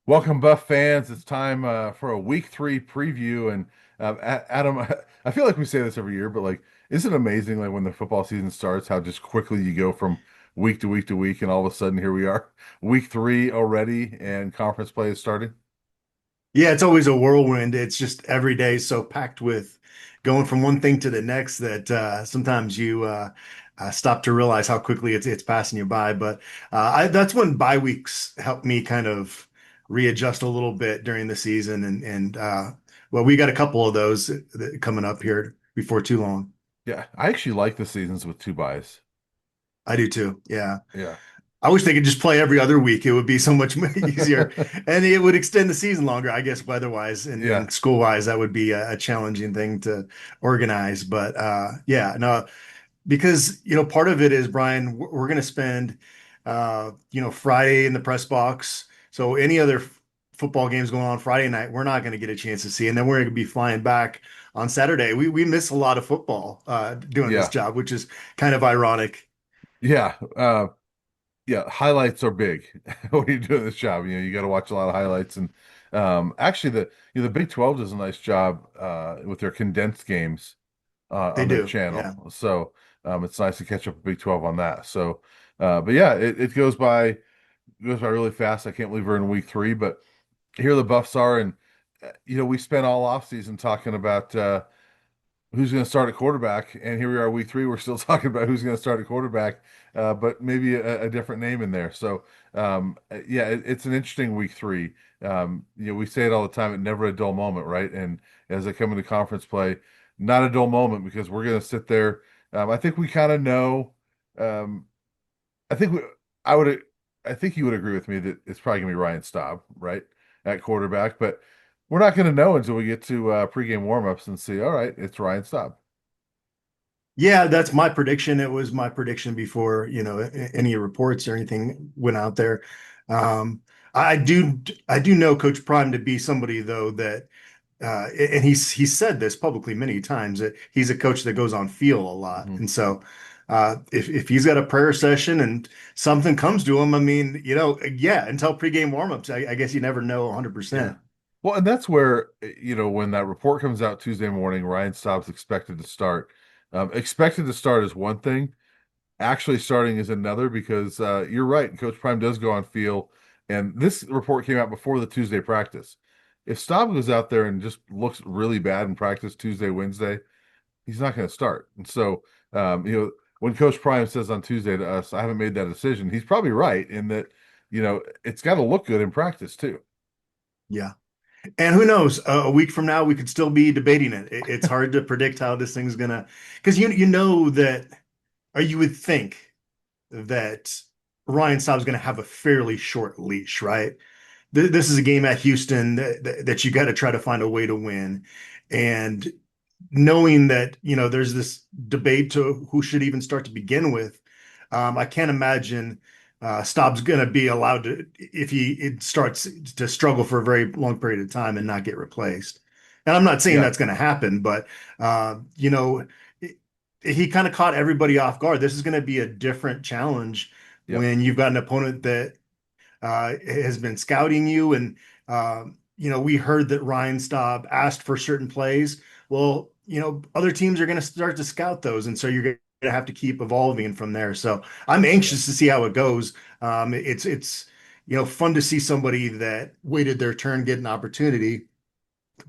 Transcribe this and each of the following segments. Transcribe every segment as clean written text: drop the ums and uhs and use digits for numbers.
Welcome, Buff fans. It's time for a week three preview. And Adam, I feel like we say this every year, but like, isn't it amazing, like when the football season starts, how just quickly you go from week to week to week, and all of a sudden here we are, week three already, and conference play is starting. Yeah, it's always a whirlwind. It's just every day so packed with going from one thing to the next that sometimes you stop to realize how quickly it's passing you by. But that's when bye weeks help me kind of readjust a little bit during the season, and well, we got a couple of those coming up here before too long. Yeah, I actually like the seasons with two buys. I do too. Yeah. Yeah, I wish they could just play every other week. It would be so much easier, and it would extend the season longer. I guess weather-wise and yeah, school-wise, that would be a challenging thing to organize. But yeah, no, because part of it is, Brian, we're going to spend Friday in the press box. So any other football games going on Friday night, we're not going to get a chance to see, and then we're going to be flying back on Saturday. We miss a lot of football doing this yeah, job, which is kind of ironic. yeah. Yeah, highlights are big when you're doing this job. You got to watch a lot of highlights, and actually, the Big 12 does a nice job with their condensed games They on their do, yeah. channel. So it's nice to catch up with Big 12 on that. So, but yeah, it goes by really fast. I can't believe we're in week three, but here the Buffs are, and we spent all off season talking about who's going to start at quarterback, and here we are, week three. We're still talking about who's going to start at quarterback, but maybe a different name in there. So, yeah, it's an interesting week three. We say it all the time. It's never a dull moment, right? And as I come into conference play, not a dull moment because we're going to sit there. I think we kind of know. Um, I think we, I would, I think you would agree with me that it's probably going to be Ryan Staub, right, at quarterback, but. We're not going to know until we get to pregame warmups and see. All right, it's Ryan Staub. Yeah, that's my prediction. It was my prediction before, any reports or anything went out there. Um, I do know Coach Prime to be somebody though that and he's said this publicly many times that he's a coach that goes on feel a lot. Mhm. And so if he's got a prayer session and something comes to him, I mean, yeah, until pregame warmups, I guess you never know Yeah. 100%. Well, and that's where, when that report comes out Tuesday morning, Ryan Staub's expected to start. Expected to start is one thing, actually starting is another because you're right. Coach Prime does go on field, and this report came out before the Tuesday practice. If Staub goes out there and just looks really bad in practice Tuesday, Wednesday, he's not going to start. And so, when Coach Prime says on Tuesday to us, I haven't made that decision, he's probably right in that, it's got to look good in practice too. Yeah. And who knows, a week from now, we could still be debating it. It's hard to predict how this thing's gonna, because you know that, or you would think that Ryan Staub's gonna have a fairly short leash, right? This is a game at Houston that you got to try to find a way to win. And knowing that, there's this debate to who should even start to begin with, I can't imagine Staub's going to be allowed to, if he it starts to struggle for a very long period of time and not get replaced. And I'm not saying Yeah. that's going to happen, but, it, he kind of caught everybody off guard. This is going to be a different challenge Yep. when you've got an opponent that has been scouting you. And, we heard that Ryan Staub asked for certain plays. Well, other teams are going to start to scout those. And so you're going to have to keep evolving from there. So I'm Yeah. anxious to see how it goes. It's fun to see somebody that waited their turn get an opportunity.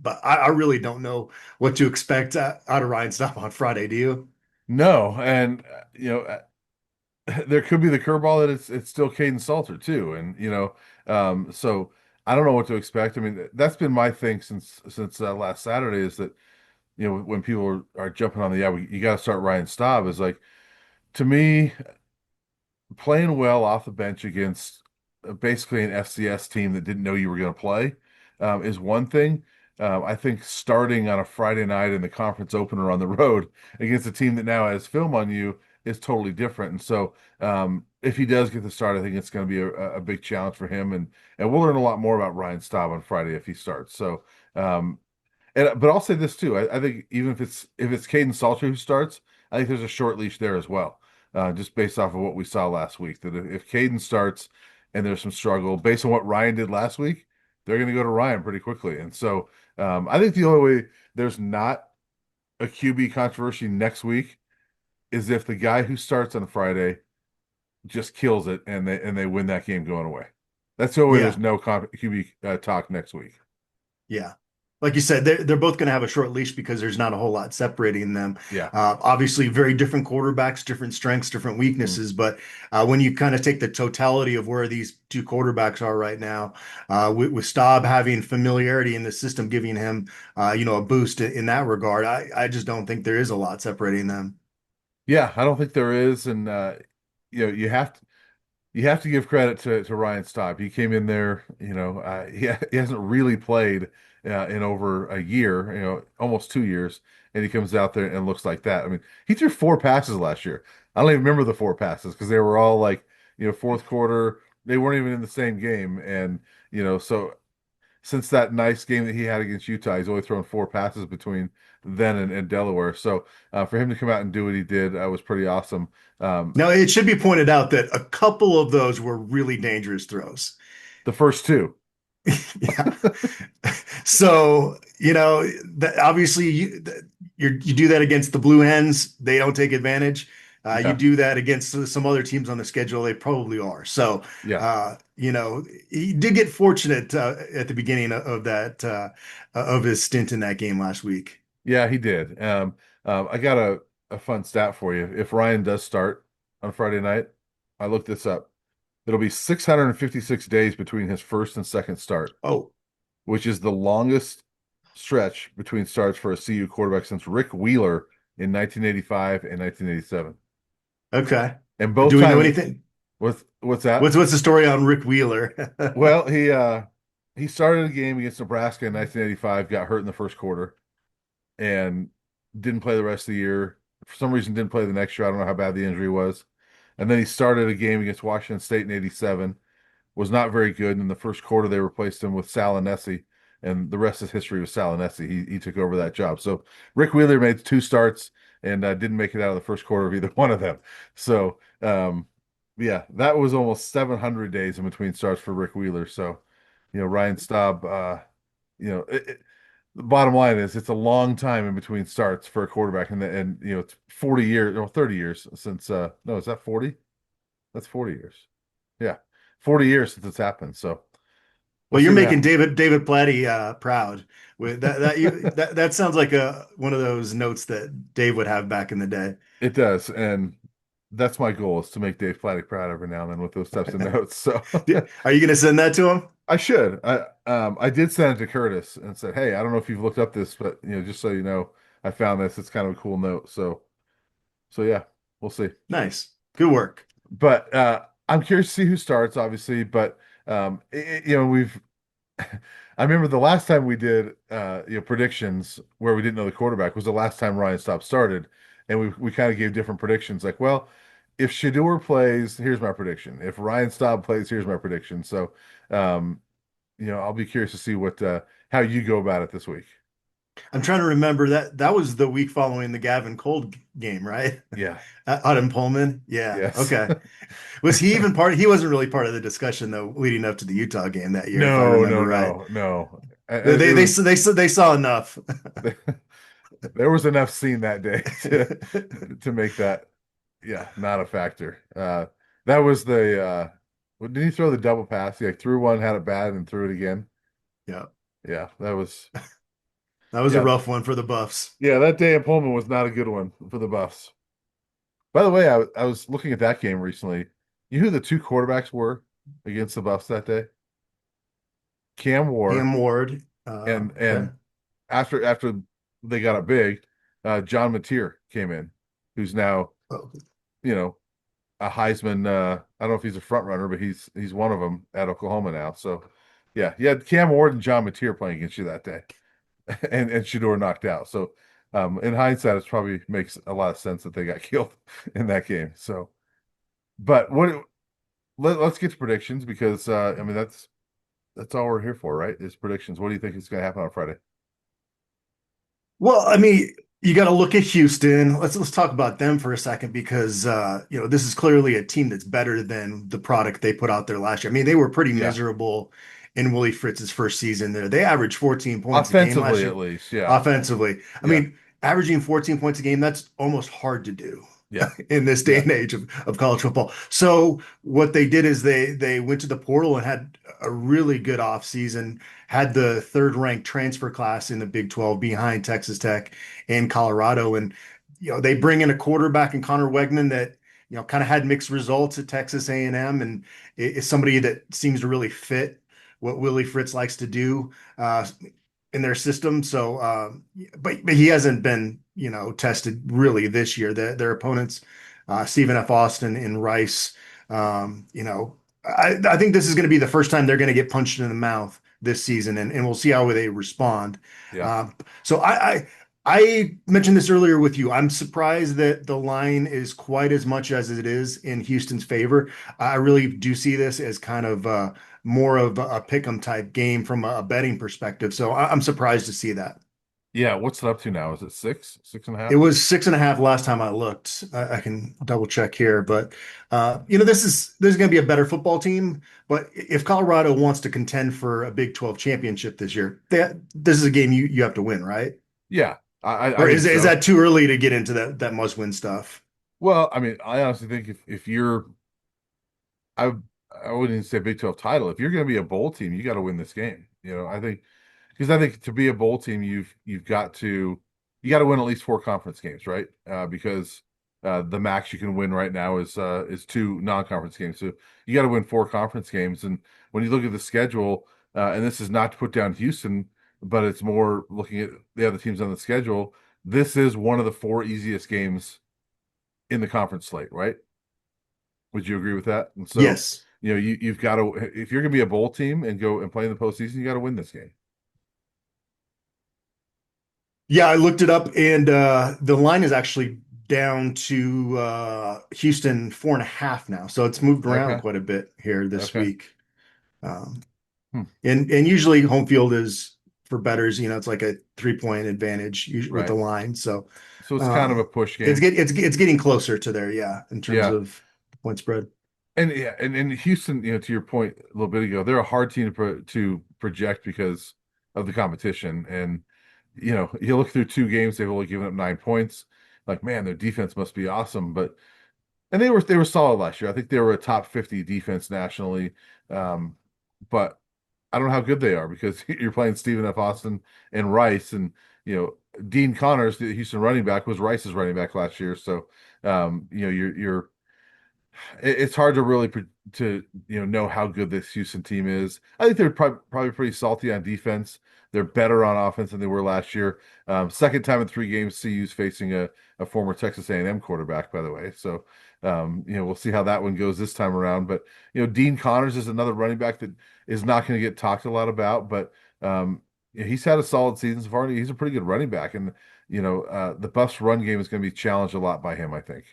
But I really don't know what to expect out of Ryan Staub on Friday. Do you? No, and there could be the curveball that it's still Caden Salter too, and so I don't know what to expect. I mean, that's been my thing since last Saturday is that when people are jumping on the you got to start Ryan Staub is like to me playing well off the bench against basically an FCS team that didn't know you were going to play is one thing. I think starting on a Friday night in the conference opener on the road against a team that now has film on you is totally different. And so, if he does get the start, I think it's going to be a big challenge for him, and we'll learn a lot more about Ryan Staub on Friday if he starts. So, but I'll say this too. I think even if it's Caden Salter who starts, I think there's a short leash there as well, just based off of what we saw last week. That if Caden starts and there's some struggle based on what Ryan did last week, they're going to go to Ryan pretty quickly. And so I think the only way there's not a QB controversy next week is if the guy who starts on Friday just kills it and they win that game going away. That's the only way there's Yeah, no QB talk next week. yeah. Like you said, they're both going to have a short leash because there's not a whole lot separating them. Yeah. Obviously, very different quarterbacks, different strengths, different Mhm. weaknesses. But when you kind of take the totality of where these two quarterbacks are right now, with Staub having familiarity in the system, giving him, a boost in that regard, I just don't think there is a lot separating them. Yeah, I don't think there is, and you have to give credit to Ryan Staub. He came in there, he hasn't really played in over a year, almost 2 years, and he comes out there and looks like that. I mean, he threw four passes last year. I don't even remember the four passes because they were all like, fourth quarter. They weren't even in the same game, and so since that nice game that he had against Utah, he's only thrown four passes between then and Delaware. So for him to come out and do what he did was pretty awesome. Um, Now, it should be pointed out that a couple of those were really dangerous throws. the first two, Yeah. So, that obviously you do that against the Blue Hens, they don't take advantage. You yeah, do that against some other teams on the schedule, they probably are. So, yeah. he did get fortunate at the beginning of that of his stint in that game last week. Yeah, he did. I got a fun stat for you. If Ryan does start on Friday night, I looked this up. It'll be 656 days between his first and second start, Oh, which is the longest stretch between starts for a CU quarterback since Rick Wheeler in 1985 and 1987. okay. And both Do we know times, anything? what's that? What's the story on Rick Wheeler? Well, he started a game against Nebraska in 1985, got hurt in the first quarter, and didn't play the rest of the year. For some reason, didn't play the next year. I don't know how bad the injury was. And then he started a game against Washington State in '87. Was not very good. And in the first quarter, they replaced him with Salinesi, and the rest is history with Salinesi. He took over that job. So Rick Wheeler made two starts and didn't make it out of the first quarter of either one of them. So yeah, that was almost 700 days in between starts for Rick Wheeler. So Ryan Staub, the bottom line is it's a long time in between starts for a quarterback, and it's 40 years or 30 years since no, is that 40? That's 40 years. Yeah. 40 years since it's happened. So we'll Well, see you're what making happens. David Platty proud with that sounds like a one of those notes that Dave would have back in the day. It does, and that's my goal is to make Dave Platty proud every now and then with those types of notes. So Are you going to send that to him? I should. I did send it to Curtis and said, "Hey, I don't know if you've looked up this, but just so you know, I found this. It's kind of a cool note." So yeah, we'll see. Nice. Good work. But I'm curious to see who starts, obviously. But we've. I remember the last time we did predictions where we didn't know the quarterback was the last time Ryan Staub started, and we kind of gave different predictions. Like, well, if Shador plays, here's my prediction. If Ryan Staub plays, here's my prediction. So, um, I'll be curious to see what how you go about it this week. I'm trying to remember that was the week following the Gavin Cold game, right? Yeah. Out in Pullman. Yeah. Yes. Okay. Was he even part? He wasn't really part of the discussion though, leading up to the Utah game that year, if I No, remember no, right. no, no. They It they was they saw enough. there was enough scene that day to make that yeah not a factor. That was the did he throw the double pass? He like threw one, had it bad, and threw it again. Yeah. Yeah, that was That was a yeah rough one for the Buffs. yeah that day in Pullman was not a good one for the Buffs. By the way, I was looking at that game recently. You know who the two quarterbacks were against the Buffs that day? Cam Ward Cam Ward. Okay. and after they got it big, John Mateer came in, who's now Oh, you know a Heisman. I don't know if he's a front runner, but he's one of them at Oklahoma now. So yeah, you had Cam Ward and John Mateer playing against you that day, and Shador knocked out. So in hindsight, it probably makes a lot of sense that they got killed in that game. So, but let's get to predictions because I mean that's all we're here for, right? Is predictions. What do you think is going to happen on Friday? well, I mean, you got to look at Houston. Let's talk about them for a second because this is clearly a team that's better than the product they put out there last year. I mean, they were pretty Yeah, miserable in Willie Fritz's first season there. They averaged 14 points a game last Offensively, at year least. Yeah. offensively. I Yeah. mean, averaging 14 points a game, that's almost hard to do Yeah. in this day Yeah. and age of college football. So what they did is they went to the portal and had a really good offseason, had the third ranked transfer class in the Big 12 behind Texas Tech and Colorado. And, they bring in a quarterback in Connor Wegman that, kind of had mixed results at Texas A&M and is somebody that seems to really fit what Willie Fritz likes to do. In their system. So, but he hasn't been, tested really this year. Their opponents, Stephen F. Austin and Rice, I think this is going to be the first time they're going to get punched in the mouth this season, and we'll see how they respond. Yeah. So I mentioned this earlier with you. I'm surprised that the line is quite as much as it is in Houston's favor. I really do see this as kind of more of a pick 'em type game from a betting perspective. So I'm surprised to see that. Yeah. What's it up to now? Is it six, six and a It half? was 6.5 last time I looked. I can double check here, but this is going to be a better football team. But if Colorado wants to contend for a Big 12 championship this year, this is a game you have to win, right? Yeah. I Or think is so. that too early to get into that must win stuff? Well, I mean, I honestly think if you're, I I wouldn't even say Big 12 title. If you're going to be a bowl team, you got to win this game. I think because I think to be a bowl team, you got to win at least four conference games, right? Because the max you can win right now is two non-conference games. So you got to win four conference games. And when you look at the schedule, and this is not to put down Houston, but it's more looking at the other teams on the schedule. This is one of the four easiest games in the conference slate, right? Would you agree with that? And so, Yes. you've got to if you're going to be a bowl team and go and play in the postseason, you got to win this game. Yeah, I looked it up, and the line is actually down to Houston 4.5 now. So it's moved around Okay. quite a bit here this Okay. week. Um, Hmm. and usually home field is for bettors, it's like a 3 point advantage with the Right. line. So So it's kind of a um, push it's game. get it's getting closer to there, yeah, in terms Yeah. of point spread. And yeah, and Houston, to your point a little bit ago, they're a hard team to project because of the competition. And you look through two games, they've only given up 9 points. Like, man, their defense must be awesome. And they were solid last year. I think they were a top 50 defense nationally. Um, but I don't know how good they are because you're playing Stephen F. Austin and Rice, and Dean Connors, the Houston running back, was Rice's running back last year. So you're it's hard to really to know how good this Houston team is. I think they're probably pretty salty on defense. They're better on offense than they were last year. Second time in 3 games, CU's facing a former Texas A&M quarterback, by the way. So we'll see how that one goes this time around. But Dean Connors is another running back that is not going to get talked a lot about, but he's had a solid season so far. He's a pretty good running back, and the Buffs run game is going to be challenged a lot by him, I think.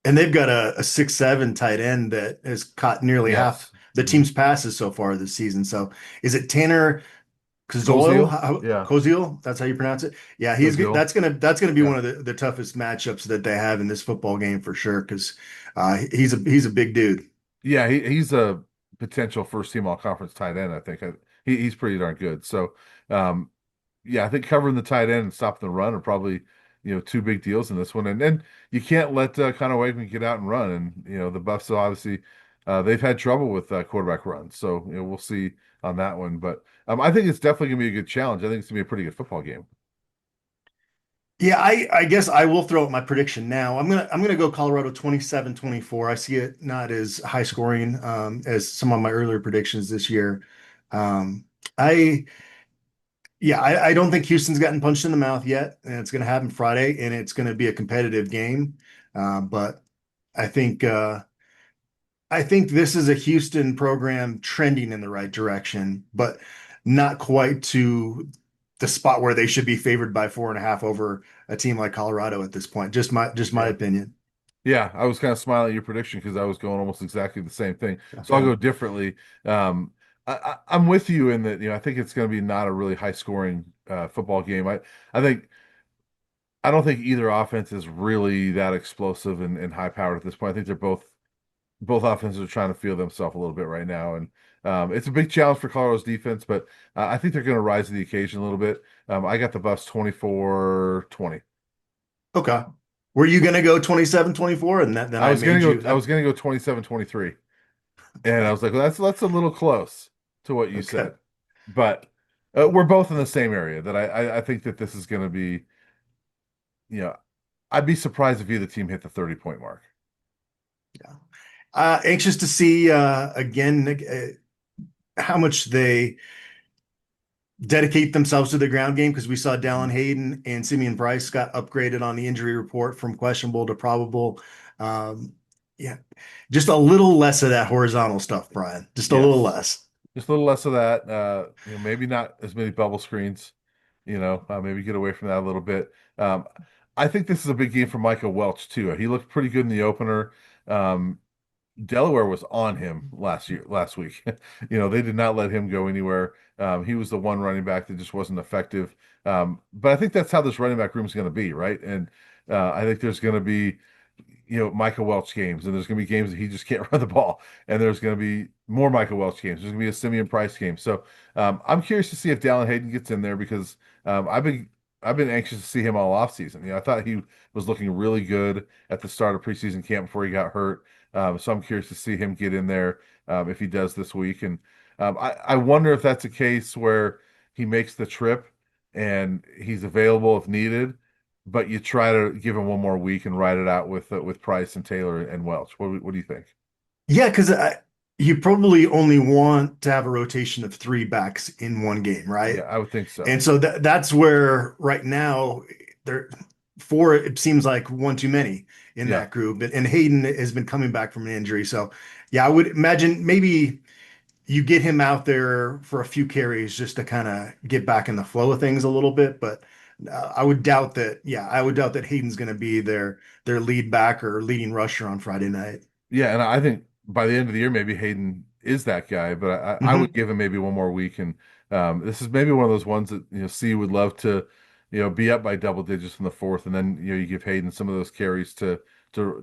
And they've got a 6'7" tight end that has caught nearly half Yes. the Hmm. team's passes so far this season. So is it Tanner Koziol? Koziel? Yeah. Koziol? That's how you pronounce it. Yeah, he's good. Koziel. That's gonna be Yeah. one of the toughest matchups that they have in this football game for sure. Because he's a big dude. Yeah, he's a potential first team all conference tight end, I think. He's pretty darn good. So, um, yeah, I think covering the tight end and stopping the run are probably, two big deals in this one. And then you can't let Connor Wakeman get out and run. And, the Buffs obviously, they've had trouble with quarterback runs. So, we'll see on that one. But I think it's definitely going to be a good challenge. I think it's going to be a pretty good football game. Yeah, I guess I will throw out my prediction now. I'm gonna go Colorado 27-24. I see it not as high scoring as some of my earlier predictions this year. Um, I Yeah, I don't think Houston's gotten punched in the mouth yet, and it's going to happen Friday, and it's going to be a competitive game. But I think uh, I think this is a Houston program trending in the right direction, but not quite to the spot where they should be favored by 4.5 over a team like Colorado at this point. Just my Yeah. opinion. Yeah, I was kind of smiling at your prediction because I was going almost exactly the same thing. So I'll Okay. go differently. Um, I'm with you in that, I think it's going to be not a really high scoring football game. I don't think either offense is really that explosive and high powered at this point. I think they're both offenses are trying to feel themselves a little bit right now. And It's a big challenge for Colorado's defense, but I think they're going to rise to the occasion a little bit. I got the Buffs 24-20. Okay. Were you going to go 27-24, and then I made you I was gonna go 27-23. And I was like, well, that's a little close to what you okay. said. But we're both in the same area that I think that this is gonna be, you know, I'd be surprised if either team hit the 30-point mark. Yeah. Anxious to see again how much they dedicate themselves to the ground game because we saw Dallin Mhm. Hayden and Simeon Bryce got upgraded on the injury report from questionable to probable. Um, yeah, just a little less of that horizontal stuff, Brian. Just a little Yes. less. Just a little less of that. Maybe not as many bubble screens, maybe get away from that a little bit. I think this is a big game for Micah Welch too. He looked pretty good in the opener. Um, Delaware was on him last week. They did not let him go anywhere. He was the one running back that just wasn't effective. But I think that's how this running back room is going to be, right? And I think there's going to be, Michael Welch games, and there's going to be games that he just can't run the ball, and there's going to be more Michael Welch games. There's going to be a Simeon Price game. So I'm curious to see if Dallin Hayden gets in there because I've been anxious to see him all offseason. I thought he was looking really good at the start of preseason camp before he got hurt. So I'm curious to see him get in there if he does this week. And I wonder if that's a case where he makes the trip and he's available if needed, but you try to give him one more week and ride it out with Price and Taylor and Welch. What do you think? Yeah, because you probably only want to have a rotation of three backs in one game, Yeah, right? I would think so. And so that's where right now there four it seems like one too many in Yeah. that group. And Hayden has been coming back from an injury. So yeah, I would imagine maybe you get him out there for a few carries just to kind of get back in the flow of things a little bit. But I would doubt that, yeah, I would doubt that Hayden's going to be their lead back or leading rusher on Friday night. Yeah, and I think by the end of the year, maybe Hayden is that guy, but I would Hmm. give him maybe one more week. And this is maybe one of those ones that C would love to, be up by double digits in the fourth, and then you give Hayden some of those carries to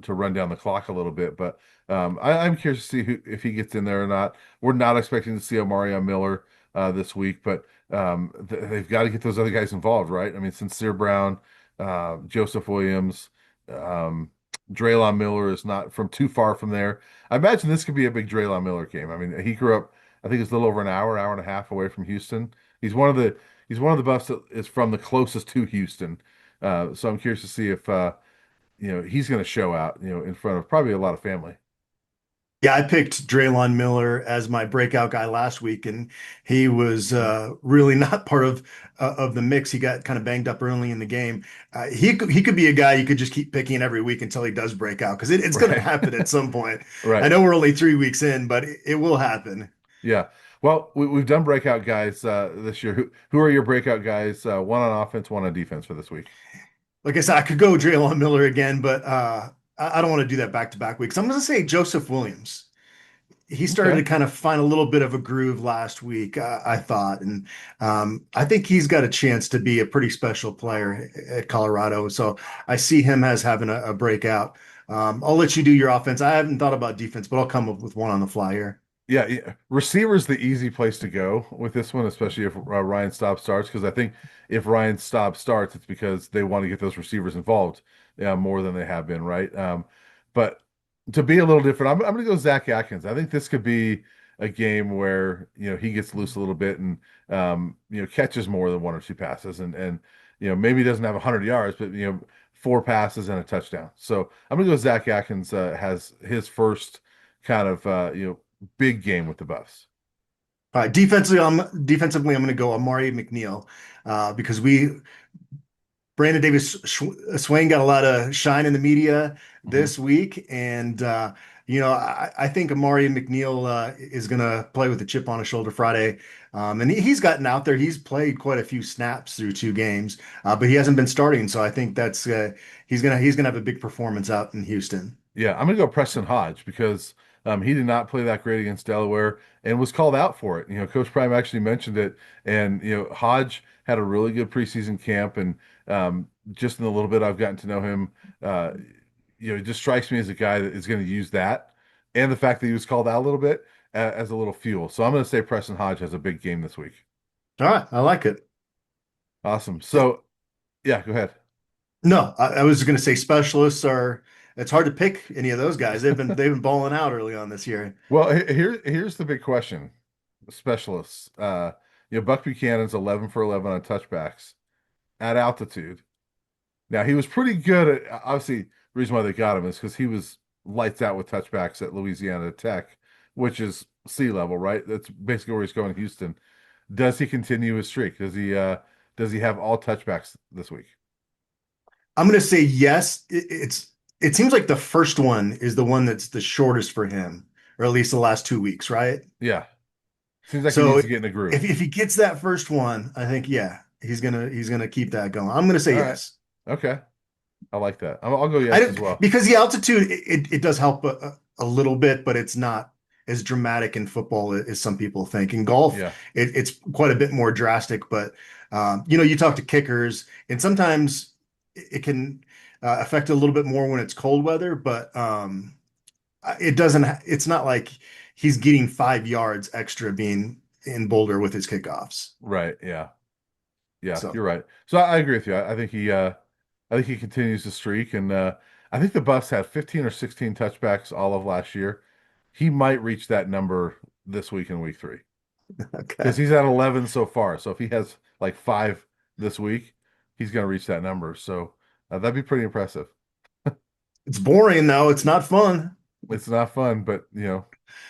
run down the clock a little bit. But I'm curious to see if he gets in there or not. We're not expecting to see Omarion Miller this week, but they've got to get those other guys involved, right? I mean, Sincere Brown, Joseph Williams. Um, Draylon Miller is not from too far from there. I imagine this could be a big Draylon Miller game. I mean, he grew up, I think it's a little over an hour and a half away from Houston. He's one of the he's one of the Buffs that is from the closest to Houston. So I'm curious to see if he's going to show out, in front of probably a lot of family. Yeah, I picked Draylon Miller as my breakout guy last week, and he was Mhm. really not part of the mix. He got kind of banged up early in the game. He could be a guy you could just keep picking every week until he does break out because it's going to Right. happen at some point. I Right. know we're only 3 weeks in, but it will happen. Yeah. Well, we've done breakout guys this year. Who are your breakout guys? One on offense, one on defense for this week. Like I said, I could go Draylon Miller again, but I don't want to do that back to back weeks. I'm going to say Joseph Williams. He started to Okay. kind of find a little bit of a groove last week, I thought, and I think he's got a chance to be a pretty special player at Colorado. So I see him as having a breakout. I'll let you do your offense. I haven't thought about defense, but I'll come up with one on the fly here. Yeah, yeah. Receiver's the easy place to go with this one, especially if Ryan Staub starts, because I think if Ryan Staub starts, it's because they want to get those receivers involved more than they have been, right? But to be a little different, I'm going to go Zach Atkins. I think this could be a game where he gets loose a little bit and catches more than one or two passes, and maybe he doesn't have 100 yards, but four passes and a touchdown. So I'm going to go Zach Atkins has his first kind of big game with the Buffs. Defensively, I'm going to go Amari McNeil because we Brandon Davis Swain got a lot of shine in the media Hmm. this week, and I think Amari McNeil is going to play with a chip on his shoulder Friday, and he's gotten out there. He's played quite a few snaps through two games, but he hasn't been starting. So I think that's he's gonna have a big performance out in Houston. Yeah, I'm gonna go Preston Hodge because he did not play that great against Delaware and was called out for it. Coach Prime actually mentioned it, and Hodge had a really good preseason camp, and just in the little bit I've gotten to know him, it just strikes me as a guy that is going to use that, and the fact that he was called out a little bit as a little fuel. So I'm going to say Preston Hodge has a big game this week. All right, I like it. Awesome. So yeah, go ahead. No, I was going to say specialists are. It's hard to pick any of those guys. They've been balling out early on this year. Well, here's the big question. Specialists. Buck Buchanan's 11 for 11 on touchbacks at altitude. Now he was pretty good at, obviously the reason why they got him is because he was lights out with touchbacks at Louisiana Tech, which is sea level, right? That's basically where he's going in Houston. Does he continue his streak? Does he have all touchbacks this week? I'm going to say yes. It seems like the first one is the one that's the shortest for him, or at least the last 2 weeks, right? Yeah. Seems like he So needs to get in a groove. if he gets that first one, I think yeah, he's gonna keep that going. I'm gonna say All right. yes. Okay. I like that. I'll go I yes as don't well. because the altitude it does help a little bit, but it's not as dramatic in football as some people think. In golf, Yeah. it's quite a bit more drastic. But you talk to kickers, and sometimes it can affect a little bit more when it's cold weather. But it doesn't. It's not like he's getting 5 yards extra being in Boulder with his kickoffs. Right. Yeah. Yeah, So you're right. So I agree with you. I think he continues the streak, and I think the Buffs had 15 or 16 touchbacks all of last year. He might reach that number this week in week three because okay. he's at 11 so far. So if he has like five this week, he's going to reach that number. So that'd be pretty impressive. It's boring though. It's not fun. It's not fun, but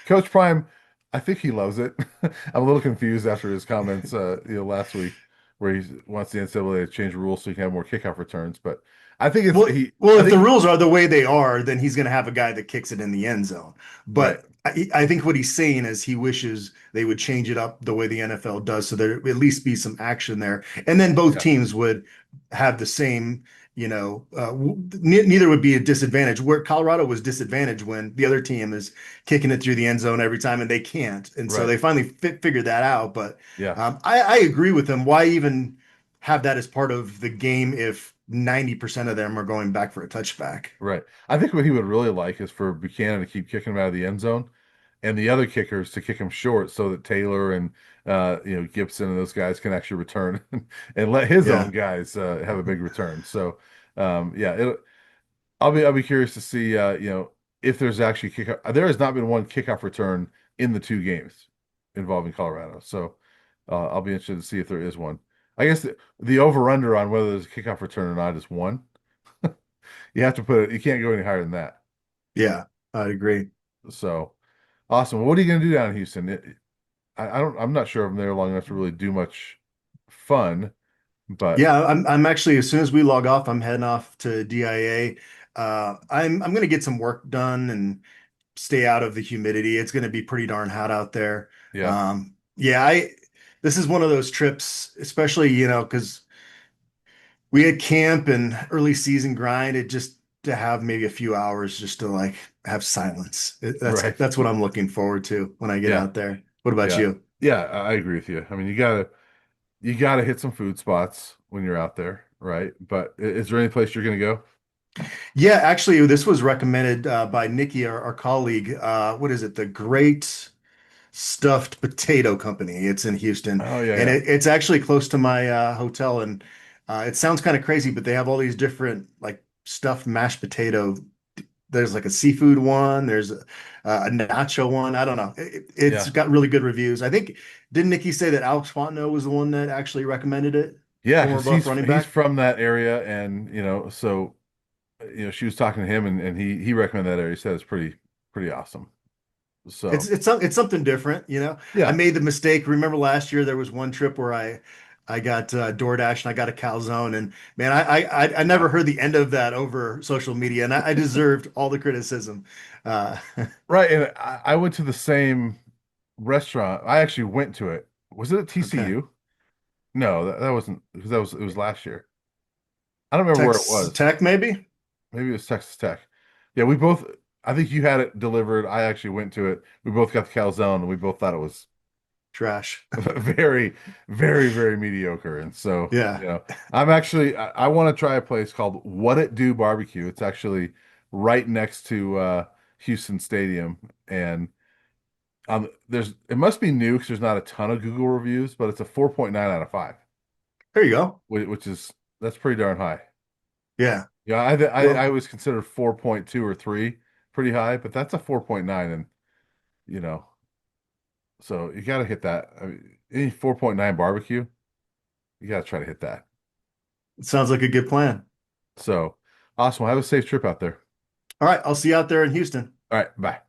Coach Prime, I think he loves it. I'm a little confused after his comments, last week where he wants the NCAA to change rules so he can have more kickoff returns. But I think it's Well, he. well, I if the think rules are the way they are, then he's going to have a guy that kicks it in the end zone. right. But I think what he's saying is he wishes they would change it up the way the NFL does, so there would at least be some action there, and then both Yeah, teams would have the same. Neither would be a disadvantage. Where Colorado was disadvantaged when the other team is kicking it through the end zone every time, and they can't, and so right. they finally figured that out. But Yeah, I agree with him. Why even have that as part of the game if 90% of them are going back for a touchback? right. I think what he would really like is for Buchanan to keep kicking him out of the end zone, and the other kickers to kick him short so that Taylor and Gibson and those guys can actually return and let his own Yeah. guys have a big return. So yeah, I'll be curious to see if there's actually kickoff. There has not been one kickoff return in the two games involving Colorado. So I'll be interested to see if there is one. I guess the over under on whether there's a kickoff return or not is one. You have to put it. You can't go any higher than that. Yeah, I agree. So awesome. What are you going to do down in Houston? I don't. I'm not sure if I'm there long enough to really do much fun, but Yeah, I'm actually as soon as we log off, I'm heading off to DIA. I'm gonna get some work done and stay out of the humidity. It's gonna be pretty darn hot out there. yeah, Yeah, I this is one of those trips, especially, because we had camp and early season grind. It just to have maybe a few hours just to like have silence. That's right, that's what I'm looking forward to when I get yeah, out there. What about yeah, you? yeah. I agree with you. I mean, you gotta hit some food spots when you're out there, right? But is there any place you're gonna go? Yeah, actually, this was recommended by Nikki, our colleague. What is it? The Great Stuffed Potato Company. It's in Houston, Oh yeah, and yeah, it's actually close to my hotel. And it sounds kind of crazy, but they have all these different like stuffed mashed potato. There's like a seafood one. There's a nacho one. I don't know. It's yeah, got really good reviews. I think, didn't Nikki say that Alex Fontenot was the one that actually recommended it? yeah. Former Because Buff he's running he's back. from that area, and so she was talking to him, and he recommended that area. He said it's pretty awesome. It's So it's it's something different. I yeah, made the mistake. Remember last year there was one trip where I got DoorDash and I got a calzone, and man, I yeah, never heard the end of that over social media, and I deserved all the criticism. Uh, right. And I went to the same restaurant. I actually went to it. Was it at okay, TCU? No, that wasn't because that was it was last year. I don't remember where it Texas was. Tech maybe Maybe it was Texas Tech. Yeah, we both. I think you had it delivered. I actually went to it. We both got the calzone, and we both thought it was trash. very, very, very mediocre. And so, Yeah. I want to try a place called What It Do Barbecue. It's actually right next to Houston Stadium, and There's it must be new because there's not a ton of Google reviews, but it's a 4.9 out of 5, There you go. which is that's pretty darn high. Yeah. Yeah, I Well, always consider 4.2 or 3 pretty high, but that's a 4.9, and you know, so you got to hit that. I mean, any 4.9 barbecue, you got to try to hit that. it sounds like a good plan. So awesome. Well, have a safe trip out there. All right, I'll see you out there in Houston. All right, bye.